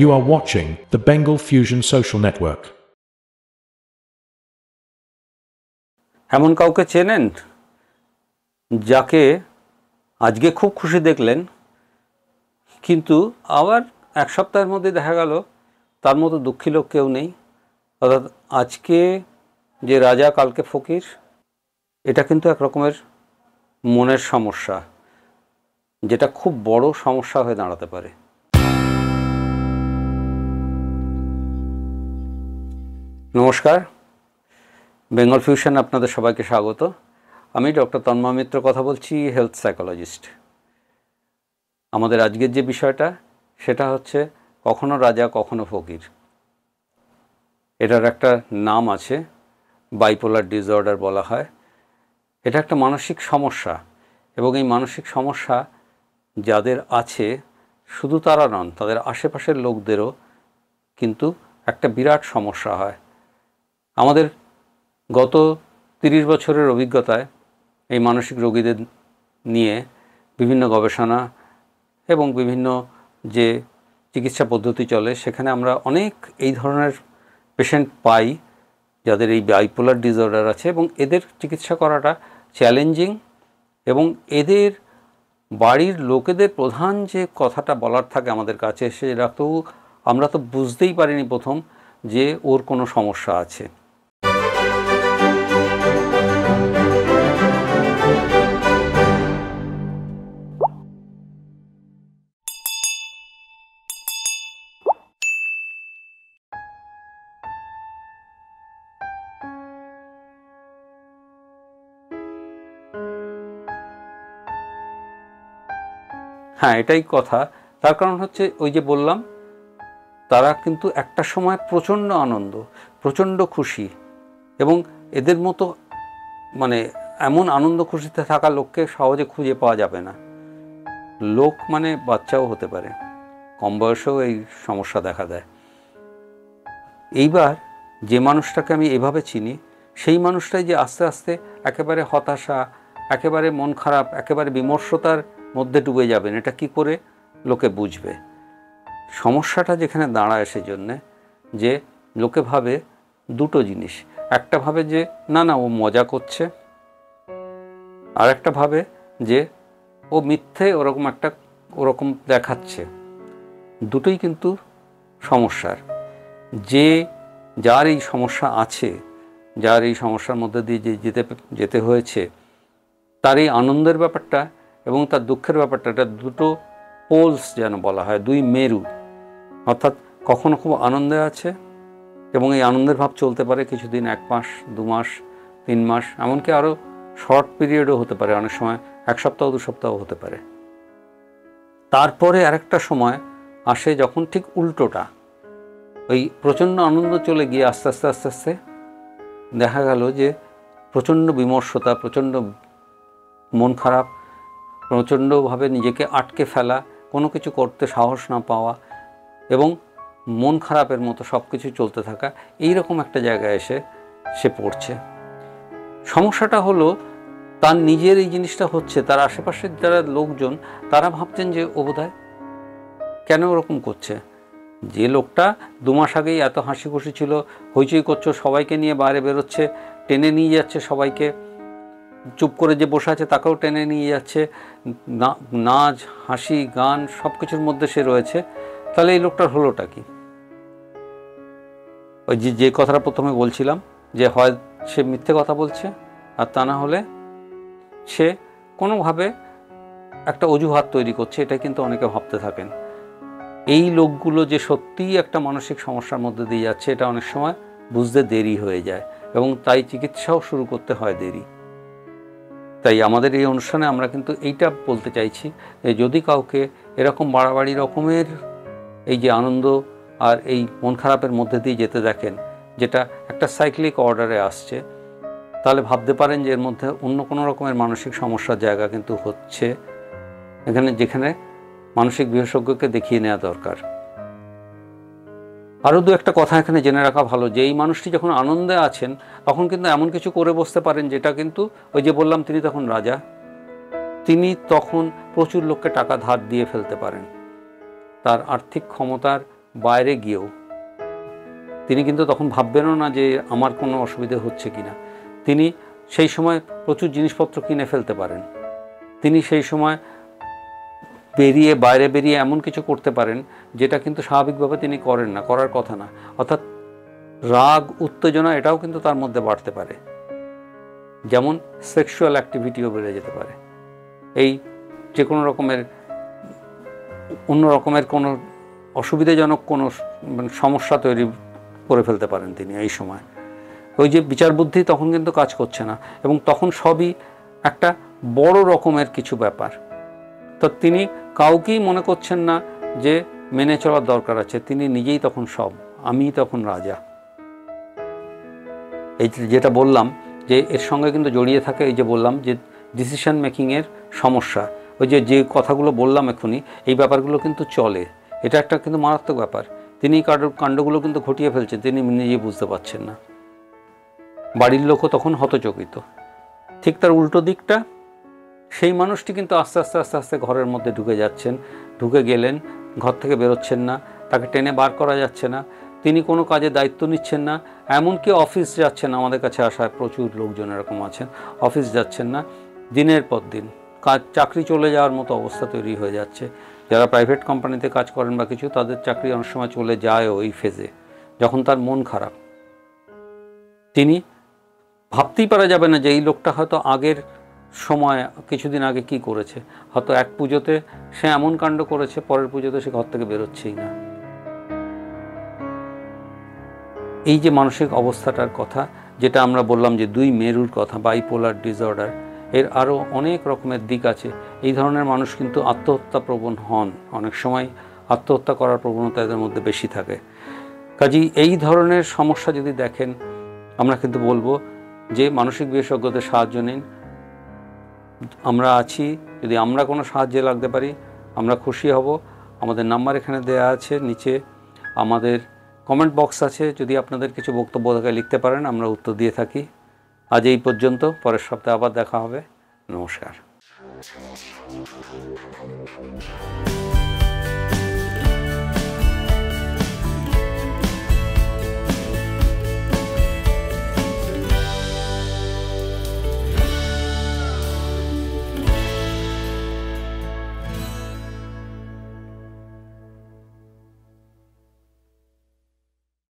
You are watching the Bengal Fusion Social Network. এমন কাউকে চেনেন যাকে আজকে খুব খুশি দেখলেন, কিন্তু আবার এক সপ্তাহের মধ্যে দেখা গেল তার মতো দুঃখী লোক কেউ নেই? অর্থাৎ আজকে যে রাজা কালকে ফকির, এটা কিন্তু এক রকমের মনের সমস্যা, যেটা খুব বড় সমস্যা হয়ে দাঁড়াতে পারে। নমস্কার, বেঙ্গল ফিউশন আপনাদের সবাইকে স্বাগত। আমি ডক্টর তন্ময় মিত্র কথা বলছি, হেলথ সাইকোলজিস্ট। আমাদের আজকের যে বিষয়টা সেটা হচ্ছে কখনো রাজা কখনো ফকির। এটার একটা নাম আছে, বাইপোলার ডিসঅর্ডার বলা হয়। এটা একটা মানসিক সমস্যা, এবং এই মানসিক সমস্যা যাদের আছে শুধু তারা নন, তাদের আশেপাশের লোকদেরও কিন্তু একটা বিরাট সমস্যা হয়। আমাদের গত 30 বছরের অভিজ্ঞতায় এই মানসিক রোগীদের নিয়ে বিভিন্ন গবেষণা এবং বিভিন্ন যে চিকিৎসা পদ্ধতি চলে, সেখানে আমরা অনেক এই ধরনের পেশেন্ট পাই যাদের এই বাইপোলার ডিসঅর্ডার আছে, এবং এদের চিকিৎসা করাটা চ্যালেঞ্জিং। এবং এদের বাড়ির লোকেদের প্রধান যে কথাটা বলার থাকে আমাদের কাছে, সেটা তো আমরা তো বুঝতেই পারিনি প্রথম যে ওর কোনো সমস্যা আছে। হ্যাঁ, এটাই কথা। তার কারণ হচ্ছে ওই যে বললাম, তারা কিন্তু একটা সময় প্রচণ্ড আনন্দ, প্রচণ্ড খুশি, এবং এদের মতো মানে এমন আনন্দ খুশিতে থাকা লোককে সহজে খুঁজে পাওয়া যাবে না। লোক মানে বাচ্চাও হতে পারে, কম বয়সেও এই সমস্যা দেখা দেয়। এইবার যে মানুষটাকে আমি এভাবে চিনি, সেই মানুষটাই যে আস্তে আস্তে একেবারে হতাশা, একেবারে মন খারাপ, একেবারে বিমর্ষতার মধ্যে ডুবে যাবেন। এটা কি করে লোকে বুঝবে? সমস্যাটা যেখানে দাঁড়ায় সেজন্যে যে লোকে ভাবে দুটো জিনিস। একটা ভাবে যে না না, ও মজা করছে, আর একটা ভাবে যে ও মিথ্যে ওরকম দেখাচ্ছে। দুটোই কিন্তু সমস্যার। যার এই সমস্যা আছে, যার এই সমস্যার মধ্যে দিয়ে যেতে হয়েছে, তার এই আনন্দের ব্যাপারটা এবং তার দুঃখের ব্যাপারটা, এটা দুটো পোলস যেন বলা হয়, দুই মেরু। অর্থাৎ কখনো খুব আনন্দে আছে, এবং এই আনন্দের ভাব চলতে পারে কিছুদিন, 1 মাস, 2 মাস, 3 মাস, এমনকি আরও শর্ট পিরিয়ডও হতে পারে, অনেক সময় 1 সপ্তাহ 2 সপ্তাহ হতে পারে। তারপরে আরেকটা সময় আসে যখন ঠিক উল্টোটা, ওই প্রচণ্ড আনন্দ চলে গিয়ে আস্তে আস্তে আস্তে আস্তে দেখা গেল যে প্রচণ্ড বিমর্ষতা, প্রচণ্ড মন খারাপ, প্রচণ্ডভাবে নিজেকে আটকে ফেলা, কোনো কিছু করতে সাহস না পাওয়া, এবং মন খারাপের মতো সব কিছু চলতে থাকা, এইরকম একটা জায়গায় এসে সে পড়ছে। সমস্যাটা হলো তার নিজের এই জিনিসটা হচ্ছে, তার আশেপাশের যারা লোকজন তারা ভাবছেন যে ও বোধহয় কেন ওরকম করছে। যে লোকটা 2 মাস আগেই এত হাসি খুশি ছিল, হইচই করছে, সবাইকে নিয়ে বাইরে বেরোচ্ছে, টেনে নিয়ে যাচ্ছে সবাইকে, চুপ করে যে বসে আছে তাকেও টেনে নিয়ে যাচ্ছে, নাচ হাসি গান সব কিছুর মধ্যে সে রয়েছে, তাহলে এই লোকটার হলোটা কি? ওই যে কথাটা প্রথমে বলছিলাম, যে হয় সে মিথ্যে কথা বলছে, আর তা না হলে সে কোনোভাবে একটা অজুহাত তৈরি করছে। এটা কিন্তু অনেকে ভাবতে থাকেন। এই লোকগুলো যে সত্যিই একটা মানসিক সমস্যার মধ্যে দিয়ে যাচ্ছে, এটা অনেক সময় বুঝতে দেরি হয়ে যায়, এবং তাই চিকিৎসাও শুরু করতে হয় দেরি। তাই আমাদের এই অনুষ্ঠানে আমরা কিন্তু এইটা বলতে চাইছি যে যদি কাউকে এরকম বাড়াবাড়ি রকমের এই যে আনন্দ আর এই মন খারাপের মধ্যে দিয়ে যেতে দেখেন, যেটা একটা সাইক্লিক অর্ডারে আসছে, তাহলে ভাবতে পারেন যে এর মধ্যে অন্য কোনো রকমের মানসিক সমস্যার জায়গা কিন্তু হচ্ছে এখানে, যেখানে মানসিক বিশেষজ্ঞকে দেখিয়ে নেওয়া দরকার। আরও দু একটা কথা এখানে জেনে রাখা ভালো, যে এই মানুষটি যখন আনন্দে আছেন তখন কিন্তু এমন কিছু করে বসতে পারেন যেটা কিন্তু ওই যে বললাম তিনি তখন রাজা, তিনি তখন প্রচুর লোককে টাকা ধার দিয়ে ফেলতে পারেন। তার আর্থিক ক্ষমতার বাইরে গিয়েও তিনি কিন্তু তখন ভাববেনও না যে আমার কোনো অসুবিধা হচ্ছে কি না। তিনি সেই সময় প্রচুর জিনিসপত্র কিনে ফেলতে পারেন। তিনি সেই সময় বাইরে বেরিয়ে এমন কিছু করতে পারেন যেটা কিন্তু স্বাভাবিকভাবে তিনি করেন না, করার কথা না। অর্থাৎ রাগ, উত্তেজনা এটাও কিন্তু তার মধ্যে বাড়তে পারে। যেমন সেক্সুয়াল অ্যাক্টিভিটিও বেড়ে যেতে পারে। এই যে কোনো রকমের অন্য রকমের কোনো অসুবিধাজনক কোনো সমস্যা তৈরি করে ফেলতে পারেন তিনি এই সময়। ওই যে বিচার বুদ্ধি তখন কিন্তু কাজ করছে না, এবং তখন সবই একটা বড় রকমের কিছু ব্যাপার। তো তিনি কাউকেই মনে করছেন না যে মেনে চলার দরকার আছে। তিনি নিজেই তখন সব, আমিই তখন রাজা। এই যেটা বললাম যে এর সঙ্গে কিন্তু জড়িয়ে থাকে, এই যে বললাম যে ডিসিশন মেকিংয়ের সমস্যা, ওই যে কথাগুলো বললাম এক্ষুনি, এই ব্যাপারগুলো কিন্তু চলে। এটা একটা কিন্তু মারাত্মক ব্যাপার। তিনি কাণ্ডগুলো কিন্তু ঘটিয়ে ফেলছেন, তিনি নিজেই বুঝতে পারছেন না। বাড়ির লোকও তখন হতচকিত। ঠিক তার উল্টো দিকটা, সেই মানুষটি কিন্তু আস্তে আস্তে আস্তে আস্তে ঘরের মধ্যে ঢুকে যাচ্ছেন, ঢুকে গেলেন, ঘর থেকে বেরোচ্ছেন না, তাকে টেনে বার করা যাচ্ছে না, তিনি কোনো কাজে দায়িত্ব নিচ্ছেন না, এমনকি অফিস যাচ্ছেন। আমাদের কাছে আসা প্রচুর লোকজন এরকম আছেন, অফিস যাচ্ছেন না, দিনের পর দিন চাকরি চলে যাওয়ার মতো অবস্থা তৈরি হয়ে যাচ্ছে। যারা প্রাইভেট কোম্পানিতে কাজ করেন বা কিছু, তাদের চাকরি অনেক সময় চলে যায় ওই ফেজে, যখন তার মন খারাপ। তিনি ভাবতেই পারা যাবে না যে এই লোকটা হয়তো আগের সময় কিছুদিন আগে কি করেছে। হয়তো এক পুজোতে সে এমন কাণ্ড করেছে, পরের পুজোতে সে ঘর থেকে বেরোচ্ছেই না। এই যে মানসিক অবস্থাটার কথা, যেটা আমরা বললাম যে দুই মেরুর কথা, বাইপোলার ডিসঅর্ডার, এর আরও অনেক রকমের দিক আছে। এই ধরনের মানুষ কিন্তু আত্মহত্যা প্রবণ হন, অনেক সময় আত্মহত্যা করার প্রবণতা এদের মধ্যে বেশি থাকে। কাজেই এই ধরনের সমস্যা যদি দেখেন, আমরা কিন্তু বলবো যে মানসিক বিশেষজ্ঞদের সাহায্য নিন। আমরা আছি, যদি আমরা কোনো সাহায্যে লাগতে পারি আমরা খুশি হব। আমাদের নাম্বার এখানে দেওয়া আছে, নিচে আমাদের কমেন্ট বক্স আছে, যদি আপনাদের কিছু বক্তব্য থাকে লিখতে পারেন, আমরা উত্তর দিয়ে থাকি। আজ এই পর্যন্ত, পরের সপ্তাহে আবার দেখা হবে। নমস্কার।